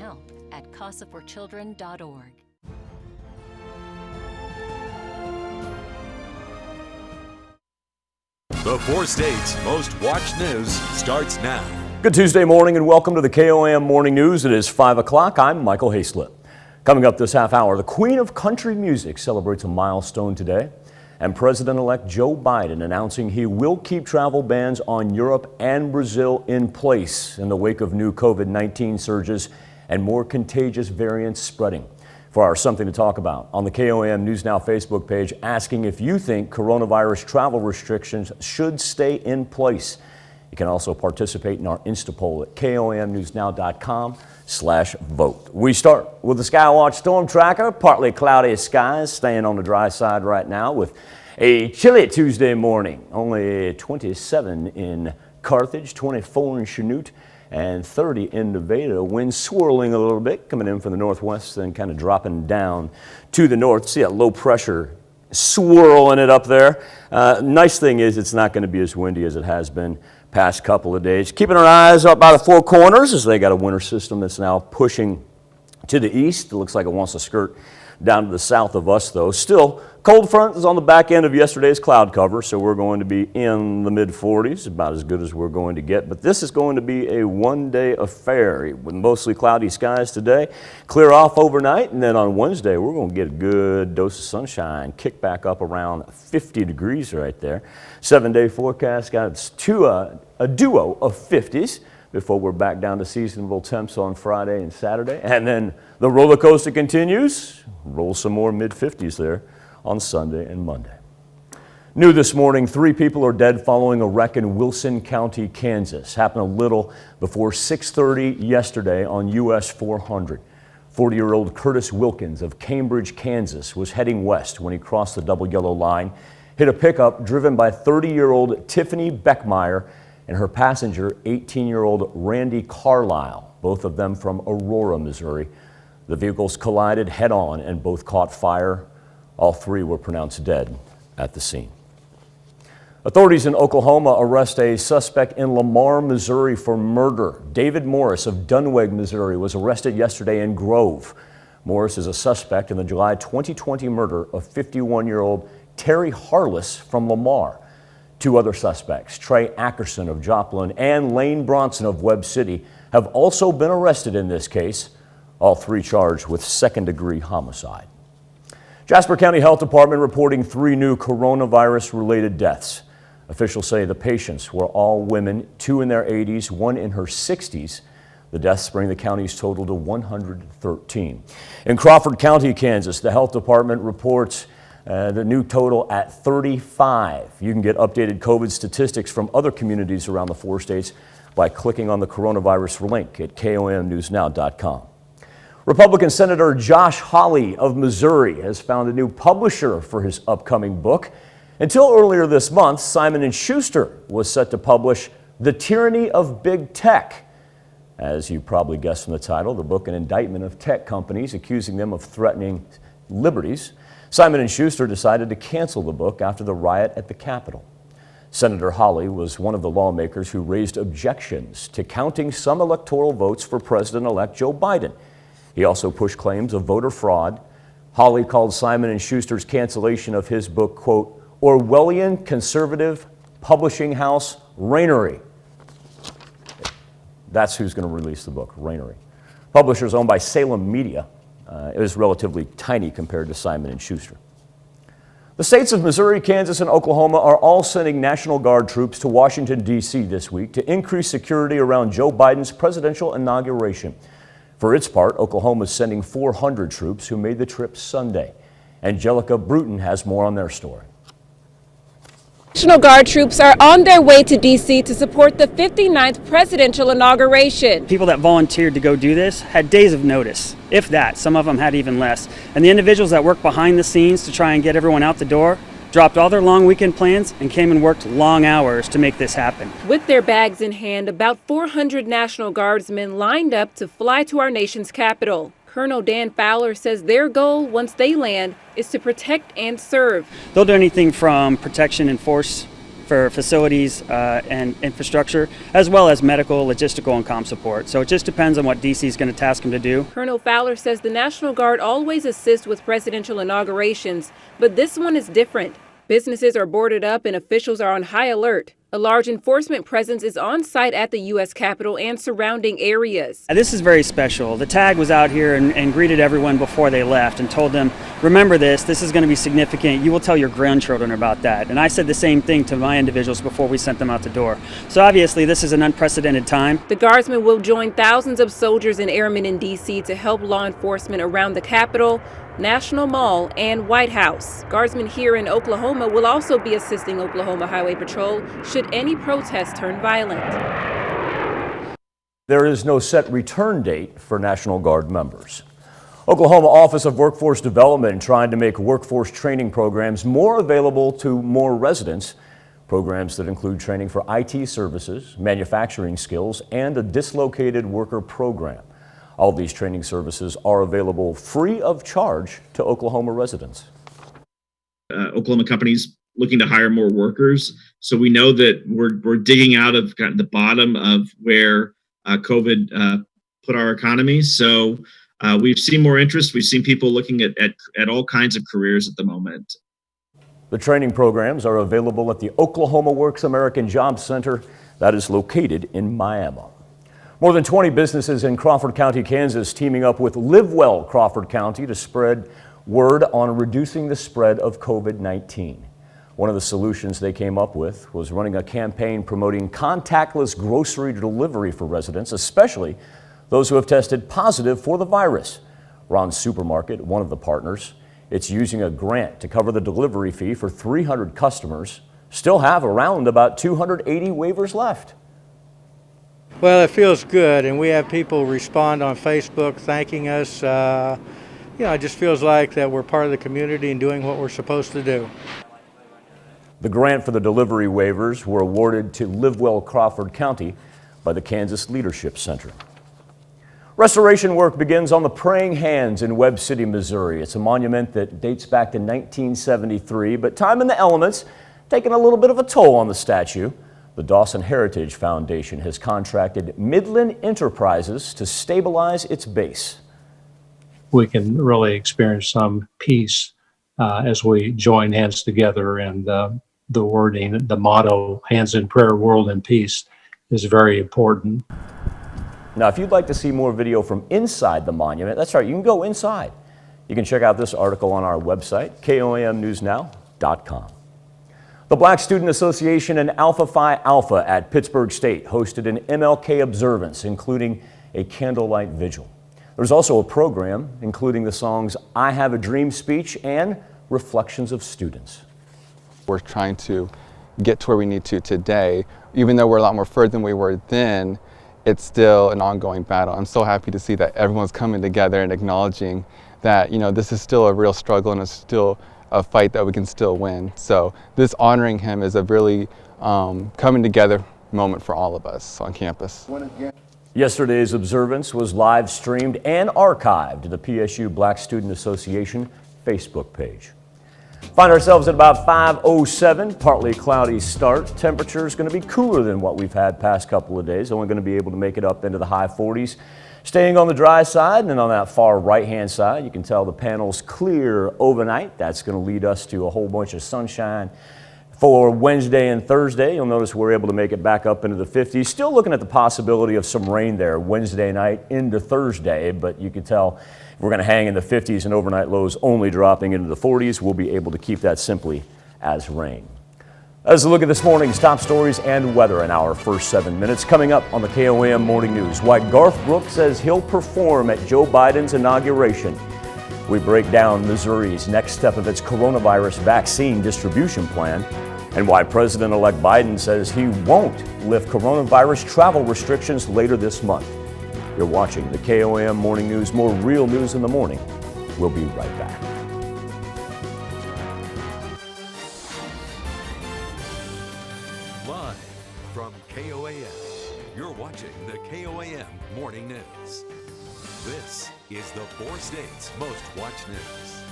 help at casaforchildren.org. The four states' most watched news starts now. Good Tuesday morning and welcome to the KOAM Morning News. It is 5 o'clock. I'm Michael Hayslip. Coming up this half hour, the Queen of Country Music celebrates a milestone today, and President-elect Joe Biden announcing he will keep travel bans on Europe and Brazil in place in the wake of new COVID-19 surges and more contagious variants spreading. For our Something to Talk About on the KOAM News Now Facebook page, asking if you think coronavirus travel restrictions should stay in place. You can also participate in our Insta poll at komnewsnow.com/vote. We start with the Skywatch Storm Tracker. Partly cloudy skies, staying on the dry side right now with a chilly Tuesday morning. Only 27 in Carthage, 24 in Chanute, and 30 in Nevada. Winds swirling a little bit, coming in from the northwest, then kind of dropping down to the north. See that low pressure swirling it up there. Nice thing is it's not going to be as windy as it has been past couple of days. Keeping our eyes up by the four corners as they got a winter system that's now pushing to the east. It looks like it wants to skirt down to the south of us, though. Still, cold front is on the back end of yesterday's cloud cover, so we're going to be in the mid-40s, about as good as we're going to get. But this is going to be a one-day affair with mostly cloudy skies today. Clear off overnight, and then on Wednesday, we're going to get a good dose of sunshine, kick back up around 50 degrees right there. 7-day forecast got us to a duo of 50s before we're back down to seasonable temps on Friday and Saturday. And then the roller coaster continues. Roll some more mid-50s there on Sunday and Monday. New this morning, 3 people are dead following a wreck in Wilson County, Kansas. Happened a little before 6:30 yesterday on US 400. 40-year-old Curtis Wilkins of Cambridge, Kansas was heading west when he crossed the double yellow line, hit a pickup driven by 30-year-old Tiffany Beckmeyer and her passenger, 18-year-old Randy Carlisle, both of them from Aurora, Missouri. The vehicles collided head-on and both caught fire. All 3 were pronounced dead at the scene. Authorities in Oklahoma arrest a suspect in Lamar, Missouri for murder. David Morris of Dunweg, Missouri was arrested yesterday in Grove. Morris is a suspect in the July 2020 murder of 51-year-old Terry Harless from Lamar. 2 other suspects, Trey Ackerson of Joplin and Lane Bronson of Webb City, have also been arrested in this case. All 3 charged with second-degree homicide. Jasper County Health Department reporting 3 new coronavirus-related deaths. Officials say the patients were all women, 2 in their 80s, 1 in her 60s. The deaths bring the county's total to 113. In Crawford County, Kansas, the health department reports the new total at 35. You can get updated COVID statistics from other communities around the 4 states by clicking on the coronavirus link at komnewsnow.com. Republican Senator Josh Hawley of Missouri has found a new publisher for his upcoming book. Until earlier this month, Simon & Schuster was set to publish The Tyranny of Big Tech. As you probably guessed from the title, the book an indictment of tech companies accusing them of threatening liberties. Simon & Schuster decided to cancel the book after the riot at the Capitol. Senator Hawley was one of the lawmakers who raised objections to counting some electoral votes for President-elect Joe Biden. He also pushed claims of voter fraud. Hawley called Simon & Schuster's cancellation of his book, quote, Orwellian conservative publishing house Rainery. That's who's going to release the book, Rainery. Publisher is owned by Salem Media. It is relatively tiny compared to Simon & Schuster. The states of Missouri, Kansas, and Oklahoma are all sending National Guard troops to Washington, D.C. this week to increase security around Joe Biden's presidential inauguration. For its part, Oklahoma is sending 400 troops who made the trip Sunday. Angelica Bruton has more on their story. National Guard troops are on their way to D.C. to support the 59th presidential inauguration. People that volunteered to go do this had days of notice, if that. Some of them had even less. And the individuals that worked behind the scenes to try and get everyone out the door dropped all their long weekend plans and came and worked long hours to make this happen. With their bags in hand, about 400 National Guardsmen lined up to fly to our nation's capital. Colonel Dan Fowler says their goal, once they land, is to protect and serve. They'll do anything from protection and force for facilities and infrastructure, as well as medical, logistical, and comm support. So it just depends on what DC is going to task him to do. Colonel Fowler says the National Guard always assists with presidential inaugurations, but this one is different. Businesses are boarded up and officials are on high alert. A large enforcement presence is on site at the U.S. Capitol and surrounding areas. This is very special. The TAG was out here and greeted everyone before they left and told them, remember this is going to be significant. You will tell your grandchildren about that. And I said the same thing to my individuals before we sent them out the door. So obviously this is an unprecedented time. The Guardsmen will join thousands of soldiers and airmen in D.C. to help law enforcement around the Capitol, National Mall, and White House. Guardsmen here in Oklahoma will also be assisting Oklahoma Highway Patrol should any protests turn violent. There is no set return date for National Guard members. Oklahoma Office of Workforce Development trying to make workforce training programs more available to more residents. Programs that include training for IT services, manufacturing skills, and a dislocated worker program. All of these training services are available free of charge to Oklahoma residents. Oklahoma companies looking to hire more workers. So we know that we're digging out of kind of the bottom of where COVID put our economy. So we've seen more interest. We've seen people looking at all kinds of careers at the moment. The training programs are available at the Oklahoma Works American Job Center that is located in Miami. More than 20 businesses in Crawford County, Kansas, teaming up with Live Well Crawford County to spread word on reducing the spread of COVID-19. One of the solutions they came up with was running a campaign promoting contactless grocery delivery for residents, especially those who have tested positive for the virus. Ron's Supermarket, one of the partners, it's using a grant to cover the delivery fee for 300 customers. Still have around about 280 waivers left. Well, it feels good, and we have people respond on Facebook thanking us. It just feels like that we're part of the community and doing what we're supposed to do. The grant for the delivery waivers were awarded to Live Well Crawford County by the Kansas Leadership Center. Restoration work begins on the Praying Hands in Webb City, Missouri. It's a monument that dates back to 1973, but time in the elements taking a little bit of a toll on the statue. The Dawson Heritage Foundation has contracted Midland Enterprises to stabilize its base. We can really experience some peace as we join hands together, and the wording, the motto, hands in prayer, world in peace, is very important. Now, if you'd like to see more video from inside the monument, that's right, you can go inside. You can check out this article on our website, KOAMnewsnow.com. The Black Student Association and Alpha Phi Alpha at Pittsburgh State hosted an MLK observance, including a candlelight vigil. There's also a program including the songs I Have a Dream speech and reflections of students. We're trying to get to where we need to today. Even though we're a lot more further than we were then, it's still an ongoing battle. I'm so happy to see that everyone's coming together and acknowledging that, this is still a real struggle and it's still a fight that we can still win. So this honoring him is a really coming together moment for all of us on campus. Yesterday's observance was live streamed and archived to the PSU Black Student Association Facebook page. Find ourselves at about 5:07, partly cloudy start. Temperature is going to be cooler than what we've had past couple of days. Only going to be able to make it up into the high 40s. Staying on the dry side, and then on that far right-hand side, you can tell the panel's clear overnight. That's going to lead us to a whole bunch of sunshine for Wednesday and Thursday. You'll notice we're able to make it back up into the 50s. Still looking at the possibility of some rain there Wednesday night into Thursday, but you can tell we're going to hang in the 50s and overnight lows only dropping into the 40s. We'll be able to keep that simply as rain. As a look at this morning's top stories and weather in our first 7 minutes. Coming up on the KOAM Morning News, why Garth Brooks says he'll perform at Joe Biden's inauguration. We break down Missouri's next step of its coronavirus vaccine distribution plan, and why President-elect Biden says he won't lift coronavirus travel restrictions later this month. You're watching the KOAM Morning News, more real news in the morning. We'll be right back. Live from KOAM, you're watching the KOAM Morning News. This is the 4 states' most watched news.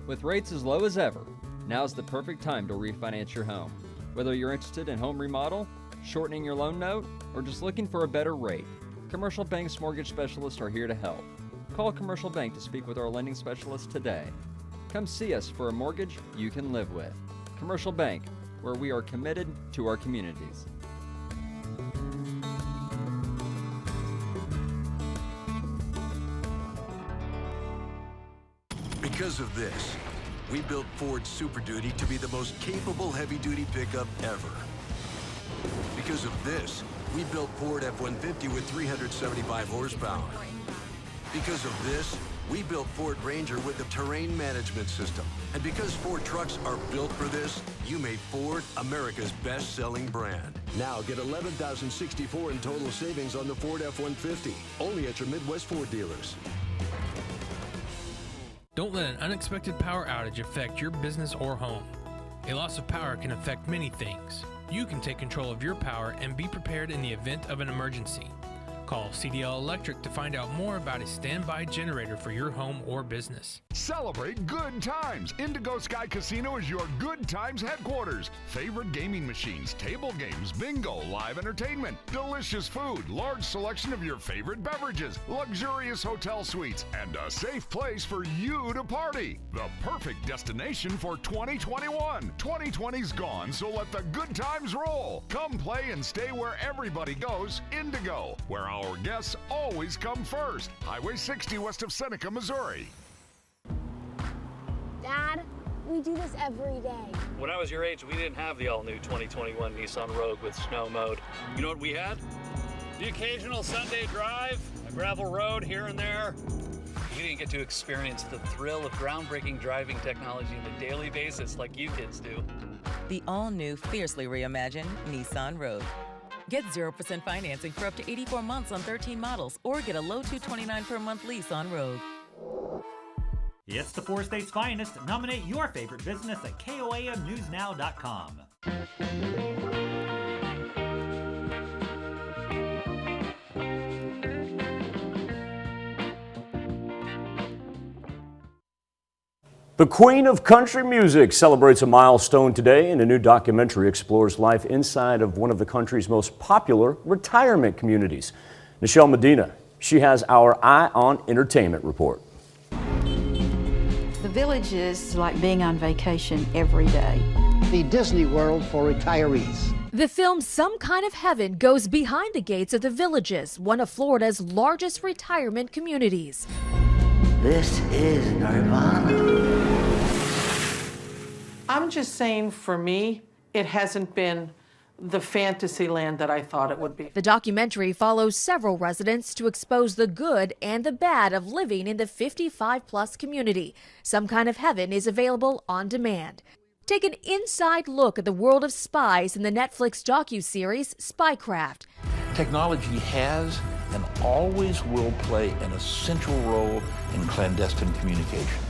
With rates as low as ever, Now's the perfect time to refinance your home. Whether you're interested in home remodel, shortening your loan note, or just looking for a better rate, Commercial Bank's mortgage specialists are here to help. Call Commercial Bank to speak with our lending specialist today. Come see us for a mortgage you can live with. Commercial Bank, where we are committed to our communities. Because of this, we built Ford Super Duty to be the most capable heavy-duty pickup ever. Because of this, we built Ford F-150 with 375 horsepower. Because of this, we built Ford Ranger with the terrain management system. And because Ford trucks are built for this, you made Ford America's best-selling brand. Now get $11,064 in total savings on the Ford F-150, only at your Midwest Ford dealers. Don't let an unexpected power outage affect your business or home. A loss of power can affect many things. You can take control of your power and be prepared in the event of an emergency. Call CDL Electric to find out more about a standby generator for your home or business. Celebrate good times. Indigo Sky Casino is your good times headquarters. Favorite gaming machines, table games, bingo, live entertainment, delicious food, large selection of your favorite beverages, luxurious hotel suites, and a safe place for you to party. The perfect destination for 2021. 2020's gone, so let the good times roll. Come play and stay where everybody goes. Indigo, where our guests always come first. Highway 60 west of Seneca, Missouri. Dad, we do this every day. When I was your age, we didn't have the all-new 2021 Nissan Rogue with snow mode. You know what we had? The occasional Sunday drive, a gravel road here and there. We didn't get to experience the thrill of groundbreaking driving technology on a daily basis like you kids do. The all-new, fiercely reimagined Nissan Rogue. Get 0% financing for up to 84 months on 13 models, or get a low $229 per month lease on Rogue. It's the four states' finest. Nominate your favorite business at KOAMnewsnow.com. The Queen of Country Music celebrates a milestone today, and a new documentary explores life inside of one of the country's most popular retirement communities. Nichelle Medina, she has our Eye on Entertainment report. The Village is like being on vacation every day. The Disney World for retirees. The film Some Kind of Heaven goes behind the gates of the Villages, one of Florida's largest retirement communities. This is Nirvana. I'm just saying, for me, it hasn't been the fantasy land that I thought it would be. The documentary follows several residents to expose the good and the bad of living in the 55-plus community. Some Kind of Heaven is available on demand. Take an inside look at the world of spies in the Netflix docuseries Spycraft. Technology has and always will play an essential role in clandestine communication.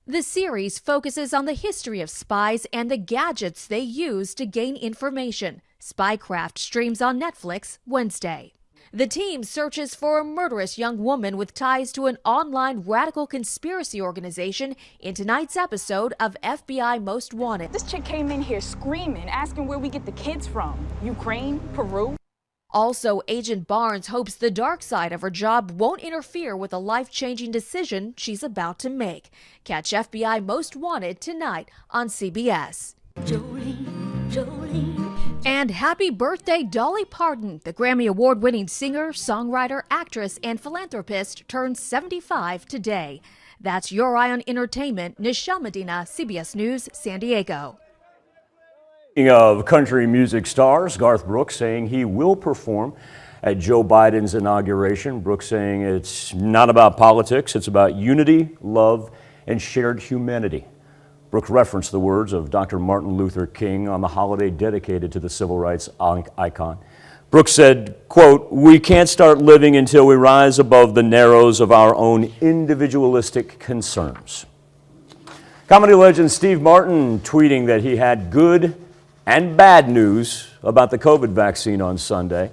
The series focuses on the history of spies and the gadgets they use to gain information. Spycraft streams on Netflix Wednesday. The team searches for a murderous young woman with ties to an online radical conspiracy organization in tonight's episode of FBI Most Wanted. This chick came in here screaming, asking where we get the kids from. Ukraine, Peru. Also, Agent Barnes hopes the dark side of her job won't interfere with a life-changing decision she's about to make. Catch FBI Most Wanted tonight on CBS. Jolene, Jolene. And happy birthday, Dolly Parton. The Grammy Award-winning singer, songwriter, actress, and philanthropist turns 75 today. That's your Eye on Entertainment. Nichelle Medina, CBS News, San Diego. Speaking of country music stars, Garth Brooks saying he will perform at Joe Biden's inauguration. Brooks saying it's not about politics, it's about unity, love, and shared humanity. Brooks referenced the words of Dr. Martin Luther King on the holiday dedicated to the civil rights icon. Brooks said, quote, "We can't start living until we rise above the narrows of our own individualistic concerns." Comedy legend Steve Martin tweeting that he had good and bad news about the COVID vaccine on Sunday.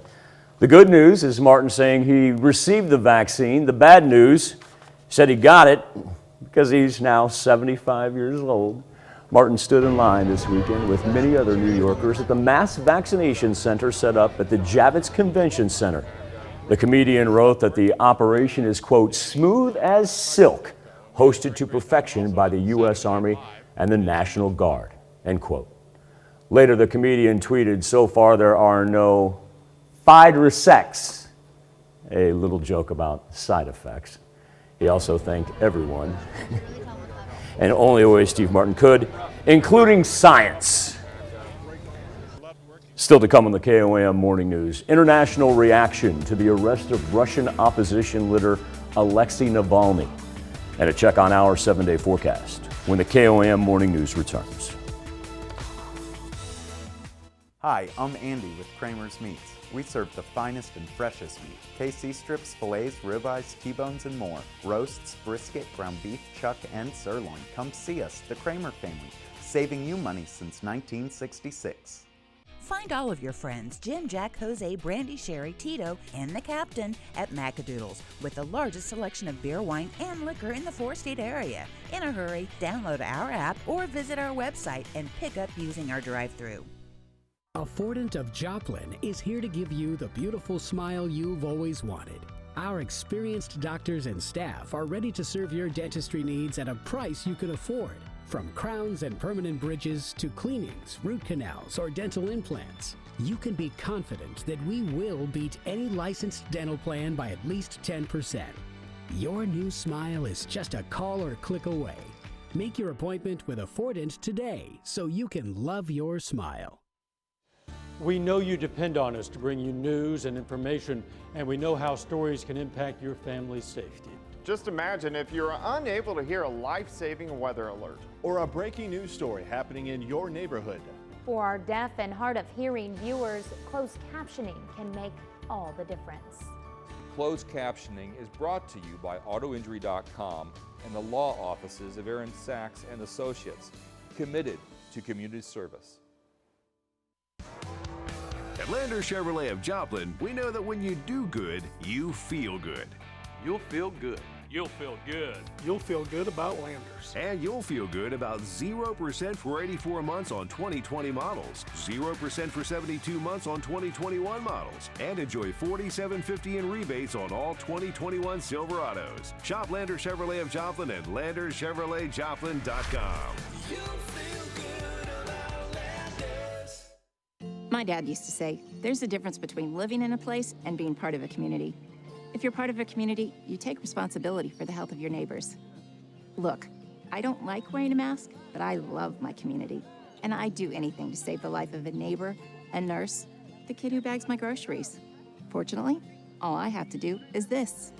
The good news is Martin saying he received the vaccine. The bad news said he got it because he's now 75 years old. Martin stood in line this weekend with many other New Yorkers at the mass vaccination center set up at the Javits Convention Center. The comedian wrote that the operation is, quote, smooth as silk, hosted to perfection by the U.S. Army and the National Guard, end quote. Later, the comedian tweeted, so far there are no Pfizer-sex, a little joke about side effects. He also thanked everyone, and only a way Steve Martin could, including science. Still to come on the KOAM Morning News, international reaction to the arrest of Russian opposition leader Alexei Navalny, and a check on our 7-day forecast when the KOAM Morning News returns. Hi, I'm Andy with Kramer's Meats. We serve the finest and freshest meat. KC strips, fillets, ribeyes, T-bones, and more. Roasts, brisket, ground beef, chuck, and sirloin. Come see us, the Kramer family, saving you money since 1966. Find all of your friends, Jim, Jack, Jose, Brandy, Sherry, Tito, and the Captain at Macadoodles with the largest selection of beer, wine, and liquor in the 4-state area. In a hurry, download our app or visit our website and pick up using our drive-thru. Affordant of Joplin is here to give you the beautiful smile you've always wanted. Our experienced doctors and staff are ready to serve your dentistry needs at a price you can afford. From crowns and permanent bridges to cleanings, root canals, or dental implants, you can be confident that we will beat any licensed dental plan by at least 10%. Your new smile is just a call or click away. Make your appointment with Affordant today so you can love your smile. We know you depend on us to bring you news and information, and we know how stories can impact your family's safety. Just imagine if you're unable to hear a life-saving weather alert or a breaking news story happening in your neighborhood. For our deaf and hard of hearing viewers, closed captioning can make all the difference. Closed captioning is brought to you by AutoInjury.com and the law offices of Aaron Sachs and Associates, committed to community service. At Landers Chevrolet of Joplin, we know that when you do good, you feel good. You'll feel good. You'll feel good. You'll feel good about Landers. And you'll feel good about 0% for 84 months on 2020 models, 0% for 72 months on 2021 models, and enjoy $47.50 in rebates on all 2021 Silverados. Shop Landers Chevrolet of Joplin at LandersChevroletJoplin.com. My dad used to say, there's a difference between living in a place and being part of a community. If you're part of a community, you take responsibility for the health of your neighbors. Look, I don't like wearing a mask, but I love my community. And I'd do anything to save the life of a neighbor, a nurse, the kid who bags my groceries. Fortunately, all I have to do is this.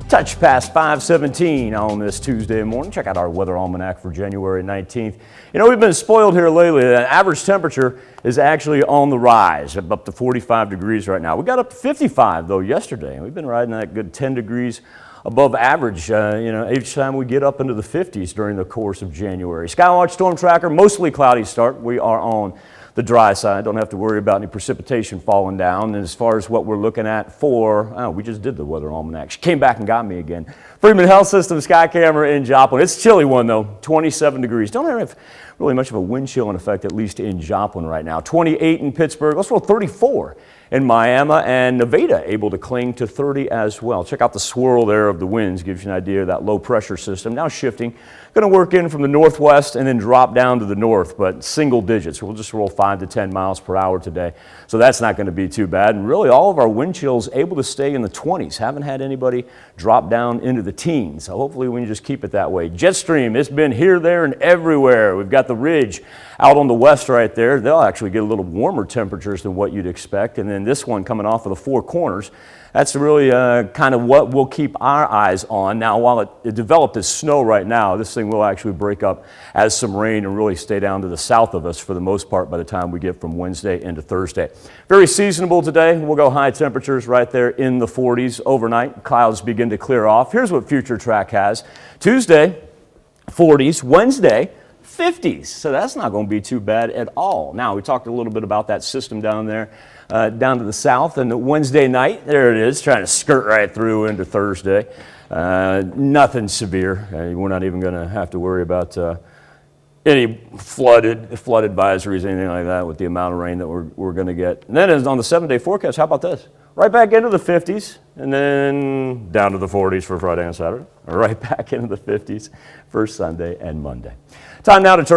Touch past 5:17 on this Tuesday morning. Check out our weather almanac for January 19th. You know, we've been spoiled here lately. The average temperature is actually on the rise, up to 45 degrees right now. We got up to 55 though yesterday. We've been riding that good 10 degrees above average, each time we get up into the 50s during the course of January. Skywatch Storm Tracker, mostly cloudy start. We are on the dry side. Don't have to worry about any precipitation falling down. And as far as what we're looking at we just did the weather almanac. She came back and got me again. Freeman Health System Sky Camera in Joplin. It's a chilly one though, 27 degrees. Don't have really much of a wind chill in effect, at least in Joplin right now. 28 in Pittsburgh, let's roll 34 in Miami, and Nevada able to cling to 30 as well. Check out the swirl there of the winds, gives you an idea of that low pressure system. Now shifting, going to work in from the northwest and then drop down to the north, but single digits. We'll just roll 5 to 10 miles per hour today. So that's not going to be too bad. And really all of our wind chills able to stay in the 20s. Haven't had anybody drop down into the teens. So hopefully we can just keep it that way. Jet stream, it's been here, there, and everywhere. We've got the ridge out on the west right there. They'll actually get a little warmer temperatures than what you'd expect. And then this one coming off of the Four Corners, that's really kind of what we'll keep our eyes on. Now, while it developed as snow right now, this thing will actually break up as some rain and really stay down to the south of us for the most part by the time we get from Wednesday into Thursday. Very seasonable today. We'll go high temperatures right there in the 40s overnight. Clouds begin to clear off. Here's what Future Track has. Tuesday, 40s. Wednesday, 50s. So that's not going to be too bad at all. Now, we talked a little bit about that system down there, down to the south, and the Wednesday night, there it is, trying to skirt right through into Thursday. Nothing severe. We're not even going to have to worry about any flood advisories, anything like that with the amount of rain that we're going to get. And then on the 7-day forecast, how about this? Right back into the 50s, and then down to the 40s for Friday and Saturday. Right back into the 50s for Sunday and Monday. Time now to turn